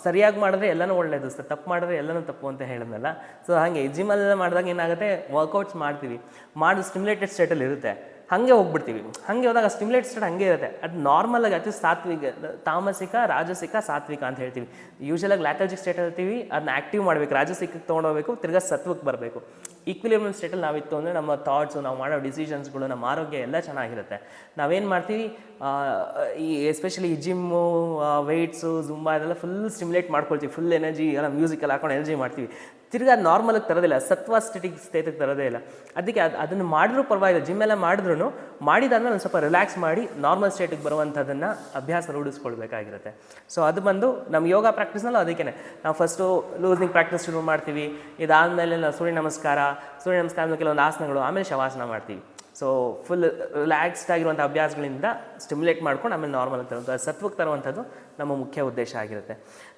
ಸರಿಯಾಗಿ ಮಾಡಿದ್ರೆ ಎಲ್ಲನೂ ಒಳ್ಳೆಯದು, ತಪ್ಪು ಮಾಡಿದ್ರೆ ಎಲ್ಲನೂ ತಪ್ಪು ಅಂತ ಹೇಳಿದ್ನಲ್ಲ. ಸೊ ಹಾಗೆ ಜಿಮ್ಮಲ್ಲೆಲ್ಲ ಮಾಡಿದಾಗ ಏನಾಗುತ್ತೆ, ವರ್ಕೌಟ್ಸ್ ಮಾಡ್ತೀವಿ, ಮಾಡಿ ಸ್ಟಿಮ್ಯುಲೇಟೆಡ್ ಸ್ಟೇಟಲ್ಲಿ ಇರುತ್ತೆ, ಹಾಗೆ ಹೋಗ್ಬಿಡ್ತೀವಿ. ಹಾಗೆ ಹೋದಾಗ ಸ್ಟಿಮ್ಯುಲೇಟ್ ಸ್ಟೇಟ್ ಹಾಗೆ ಇರುತ್ತೆ. ಅದು ನಾರ್ಮಲಾಗಿ ಅತಿ ಸಾತ್ವಿಕ, ತಾಮಸಿಕ, ರಾಜಸಿಕ, ಸಾತ್ವಿಕ ಅಂತ ಹೇಳ್ತೀವಿ. ಯೂಶಲಾಗಿ ಲ್ಯಾಥರ್ಜಿಕ್ ಸ್ಟೇಟ್ ಹೇಳ್ತೀವಿ, ಅದನ್ನ ಆ್ಯಕ್ಟಿವ್ ಮಾಡಬೇಕು, ರಾಜಸಿಕಕ್ಕೆ ತೊಗೊಂಡೋಗ್ಬೇಕು, ತಿರ್ಗಾ ಸತ್ವಕ್ಕೆ ಬರಬೇಕು. ಈಕ್ವಿಲಿಬ್ರಿಯಮ್ ಸ್ಟೇಟಲ್ಲಿ ನಾವಿತ್ತು ಅಂದರೆ ನಮ್ಮ ಥಾಟ್ಸು, ನಾವು ಮಾಡೋ ಡಿಸಿಷನ್ಸ್ಗಳು, ನಮ್ಮ ಆರೋಗ್ಯ ಎಲ್ಲ ಚೆನ್ನಾಗಿರುತ್ತೆ. ನಾವೇನು ಮಾಡ್ತೀವಿ, ಈ ಎಸ್ಪೆಷಲಿ ಈ ಜಿಮ್ಮು, ವೆಯ್ಟ್ಸು, ಜುಂಬಾ ಇದೆಲ್ಲ ಫುಲ್ ಸ್ಟಿಮ್ಯುಲೇಟ್ ಮಾಡ್ಕೊಳ್ತೀವಿ, ಫುಲ್ ಎನರ್ಜಿ ಎಲ್ಲ ಮ್ಯೂಸಿಕಲ್ಲಿ ಹಾಕೊಂಡು ಎನರ್ಜಿ ಮಾಡ್ತೀವಿ. ತಿರ್ಗಿ ಅದು ನಾರ್ಮಲಿಗೆ ತರೋದಿಲ್ಲ, ಸತ್ವ ಸ್ಟೇಟಿಗೆ ತರೋದೇ ಇಲ್ಲ. ಅದಕ್ಕೆ ಅದನ್ನು ಮಾಡಿದ್ರೂ ಪರವಾಗಿಲ್ಲ, ಜಿಮ್ ಎಲ್ಲ ಮಾಡಿದ್ರೂ ಮಾಡಿದಾದ್ಮೇಲೆ ಒಂದು ಸ್ವಲ್ಪ ರಿಲ್ಯಾಕ್ಸ್ ಮಾಡಿ ನಾರ್ಮಲ್ ಸ್ಟೇಟಿಗೆ ಬರುವಂಥದ್ದನ್ನು ಅಭ್ಯಾಸ ರೂಢಿಸ್ಕೊಳ್ಬೇಕಾಗಿರುತ್ತೆ. ಸೊ ಅದು ಬಂದು ನಮ್ಮ ಯೋಗ ಪ್ರಾಕ್ಟೀಸ್ನಲ್ಲೂ ಅದಕ್ಕೇ ನಾವು ಫಸ್ಟು ಲೂಸ್ನಿಂಗ್ ಪ್ರಾಕ್ಟೀಸ್ ಶುರು ಮಾಡ್ತೀವಿ. ಇದಾದಮೇಲೆ ನಾವು ಸೂರ್ಯ ನಮಸ್ಕಾರ ಕೆಲವೊಂದು ಆಸನಗಳು, ಆಮೇಲೆ ಶವಾಸನ ಮಾಡ್ತೀವಿ. ಸೊ ಫುಲ್ ರಿಲ್ಯಾಕ್ಸ್ಡ್ ಆಗಿರುವಂಥ ಅಭ್ಯಾಸಗಳಿಂದ ಸ್ಟಿಮ್ಯುಲೇಟ್ ಮಾಡ್ಕೊಂಡು ಆಮೇಲೆ ನಾರ್ಮಲ್ ತರುವಂಥ ಸತ್ವಕ್ಕೆ ತರುವಂಥದ್ದು ನಮ್ಮ ಮುಖ್ಯ ಉದ್ದೇಶ ಆಗಿರುತ್ತೆ.